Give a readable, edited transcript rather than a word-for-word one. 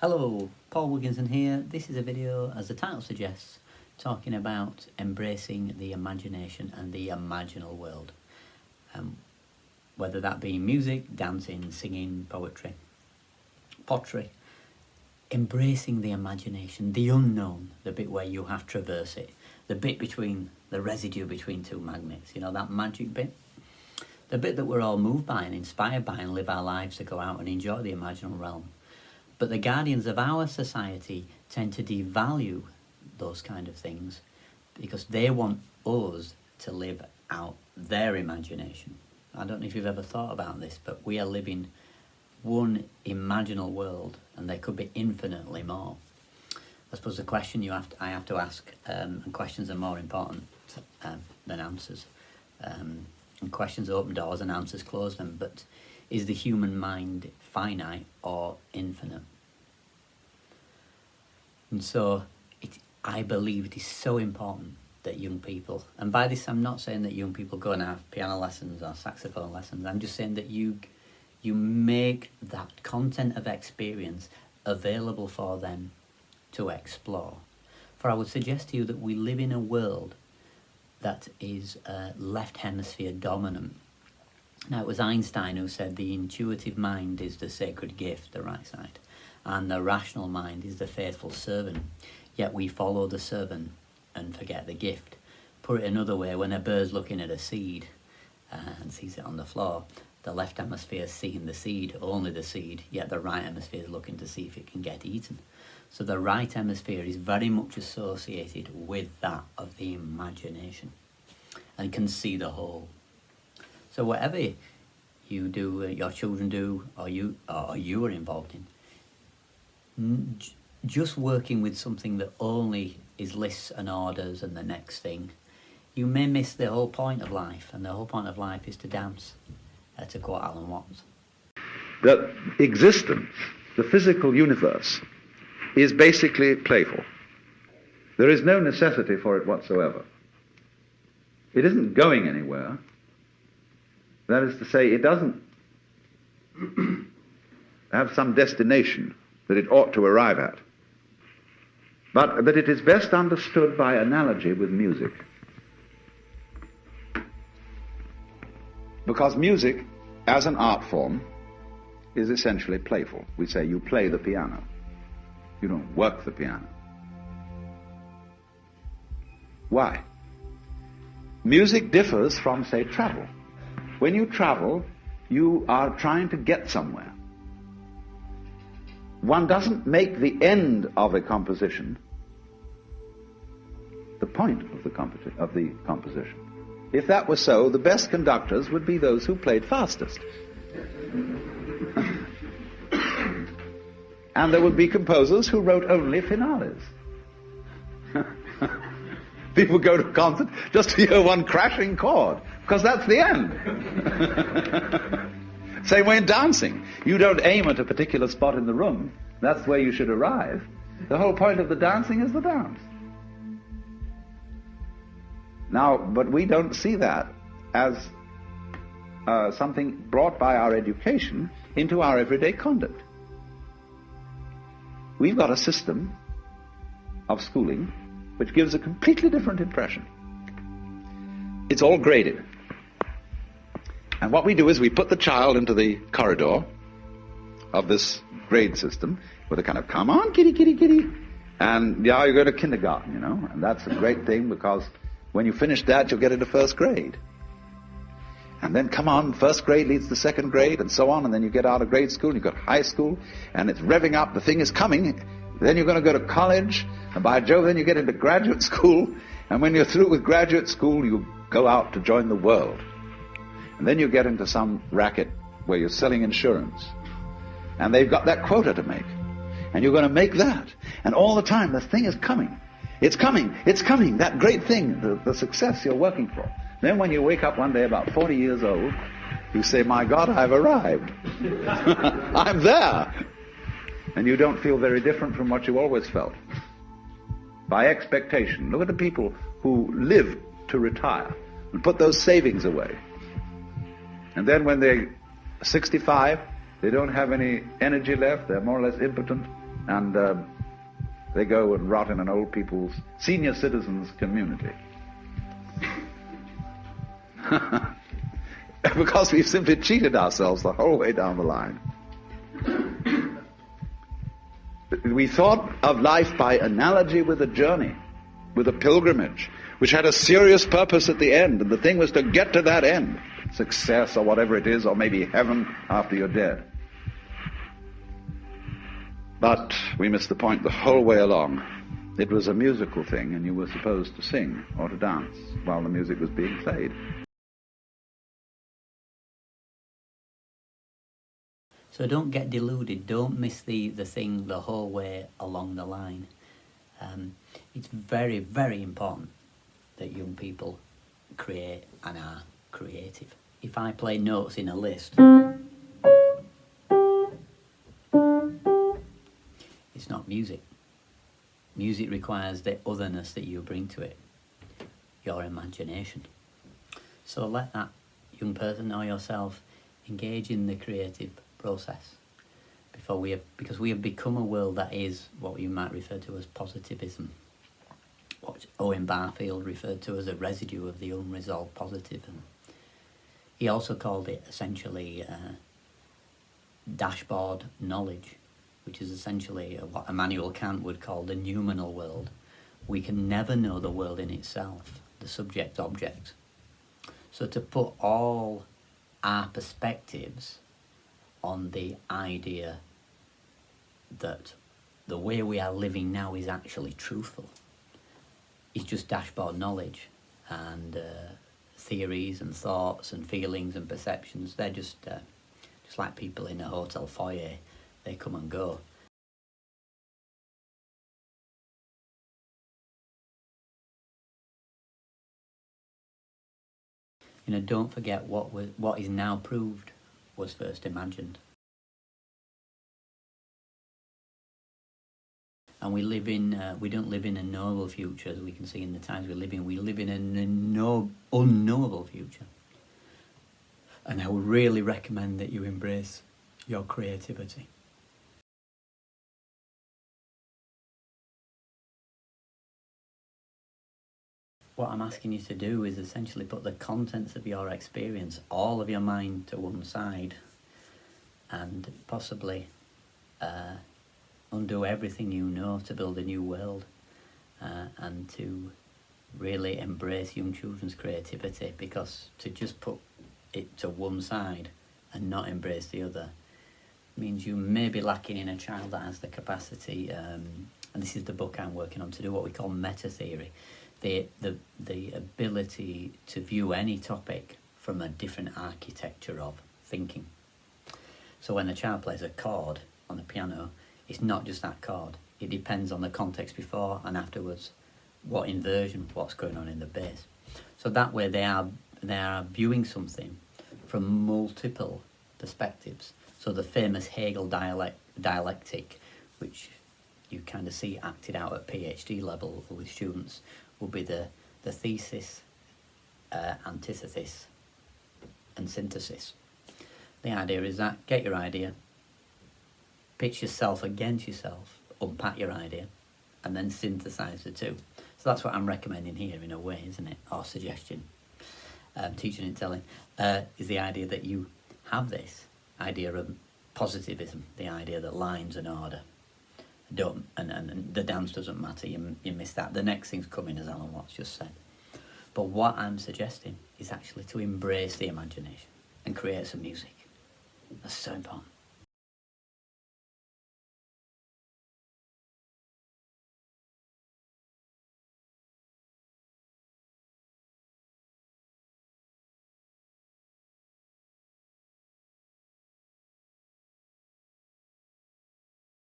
Hello, Paul Wigginson here. This is a video, as the title suggests, talking about embracing the imagination and the imaginal world. Whether that be music, dancing, singing, poetry, pottery. Embracing the imagination, the unknown, the bit where you have to traverse it, the bit between, the residue between two magnets, you know, that magic bit. The bit that we're all moved by and inspired by and live our lives to go out and enjoy the imaginal realm. But the guardians of our society tend to devalue those kind of things because they want us to live out their imagination. I don't know if you've ever thought about this, but we are living one imaginal world, and there could be infinitely more. I suppose the question I have to ask, and questions are more important than answers. And questions open doors and answers close them, but is the human mind finite or infinite? And so I believe it is so important that young people, and by this I'm not saying that young people go and have piano lessons or saxophone lessons, I'm just saying that you make that content of experience available for them to explore. For I would suggest to you that we live in a world that is left hemisphere dominant. Now, it was Einstein who said the intuitive mind is the sacred gift, the right side, and the rational mind is the faithful servant. Yet we follow the servant and forget the gift. Put it another way, when a bird's looking at a seed and sees it on the floor, the left hemisphere is seeing the seed, only the seed, yet the right hemisphere is looking to see if it can get eaten. So the right hemisphere is very much associated with that of the imagination and can see the whole. So whatever you do, your children do, or you are involved in, just working with something that only is lists and orders and the next thing, you may miss the whole point of life, and the whole point of life is to dance, to quote Alan Watts. That existence, the physical universe, is basically playful. There is no necessity for it whatsoever. It isn't going anywhere. That is to say, it doesn't have some destination that it ought to arrive at. But that it is best understood by analogy with music. Because music, as an art form, is essentially playful. We say you play the piano. You don't work the piano. Why? Music differs from, say, travel. When you travel, you are trying to get somewhere. One doesn't make the end of a composition the point of the composition. If that were so, the best conductors would be those who played fastest. And there would be composers who wrote only finales. People go to a concert just to hear one crashing chord, because that's the end. Same way in dancing. You don't aim at a particular spot in the room. That's where you should arrive. The whole point of the dancing is the dance. Now, but we don't see that as something brought by our education into our everyday conduct. We've got a system of schooling which gives a completely different impression. It's all graded. And what we do is we put the child into the corridor of this grade system with a kind of, come on, kitty, kitty, kitty. And yeah, you go to kindergarten, you know, and that's a great thing because when you finish that, you'll get into first grade. And then, come on, first grade leads to second grade, and so on, and then you get out of grade school, and you've got high school, and it's revving up, the thing is coming. Then you're going to go to college, and by Jove, then you get into graduate school, and when you're through with graduate school, you go out to join the world. And then you get into some racket where you're selling insurance, and they've got that quota to make, and you're going to make that. And all the time, the thing is coming. It's coming, that great thing, the success you're working for. Then when you wake up one day about 40 years old, you say, my God, I've arrived. I'm there. And you don't feel very different from what you always felt. By expectation. Look at the people who live to retire and put those savings away. And then when they're 65, they don't have any energy left, they're more or less impotent, And they go and rot in an old people's senior citizens community. Because we've simply cheated ourselves the whole way down the line. We thought of life by analogy with a journey, with a pilgrimage, which had a serious purpose at the end, and the thing was to get to that end, success or whatever it is, or maybe heaven after you're dead. But we missed the point the whole way along. It was a musical thing, and you were supposed to sing or to dance while the music was being played. So don't get deluded, don't miss the thing the whole way along the line. It's very, very important that young people create and are creative. If I play notes in a list, it's not music. Music requires the otherness that you bring to it, your imagination. So let that young person or yourself engage in the creative process because we have become a world that is what you might refer to as positivism, what Owen Barfield referred to as a residue of the unresolved positivism. He also called it essentially dashboard knowledge, which is essentially what Immanuel Kant would call the noumenal world. We can never know the world in itself, the subject-object. So to put all our perspectives on the idea that the way we are living now is actually truthful is just dashboard knowledge, and theories and thoughts and feelings and perceptions. They're just like people in a hotel foyer. They come and go. You know, don't forget what is now proved was first imagined. And we don't live in a knowable future, as we can see in the times we live in. We live in an unknowable future. And I would really recommend that you embrace your creativity. What I'm asking you to do is essentially put the contents of your experience, all of your mind, to one side, and possibly undo everything you know to build a new world, and to really embrace young children's creativity, because to just put it to one side and not embrace the other means you may be lacking in a child that has the capacity, and this is the book I'm working on, to do what we call meta theory, the ability to view any topic from a different architecture of thinking. So when a child plays a chord on the piano, it's not just that chord. It depends on the context before and afterwards, what inversion, what's going on in the bass. So that way they are viewing something from multiple perspectives. So the famous Hegel dialectic, which you kind of see acted out at PhD level with students, will be the thesis, antithesis, and synthesis. The idea is that get your idea, pitch yourself against yourself, unpack your idea, and then synthesize the two. So that's what I'm recommending here in a way, isn't it? Or suggestion. Teaching and telling is the idea that you have this idea of positivism, the idea that lines and order don't, and the dance doesn't matter, you miss that. The next thing's coming, as Alan Watts just said. But what I'm suggesting is actually to embrace the imagination and create some music. That's so important.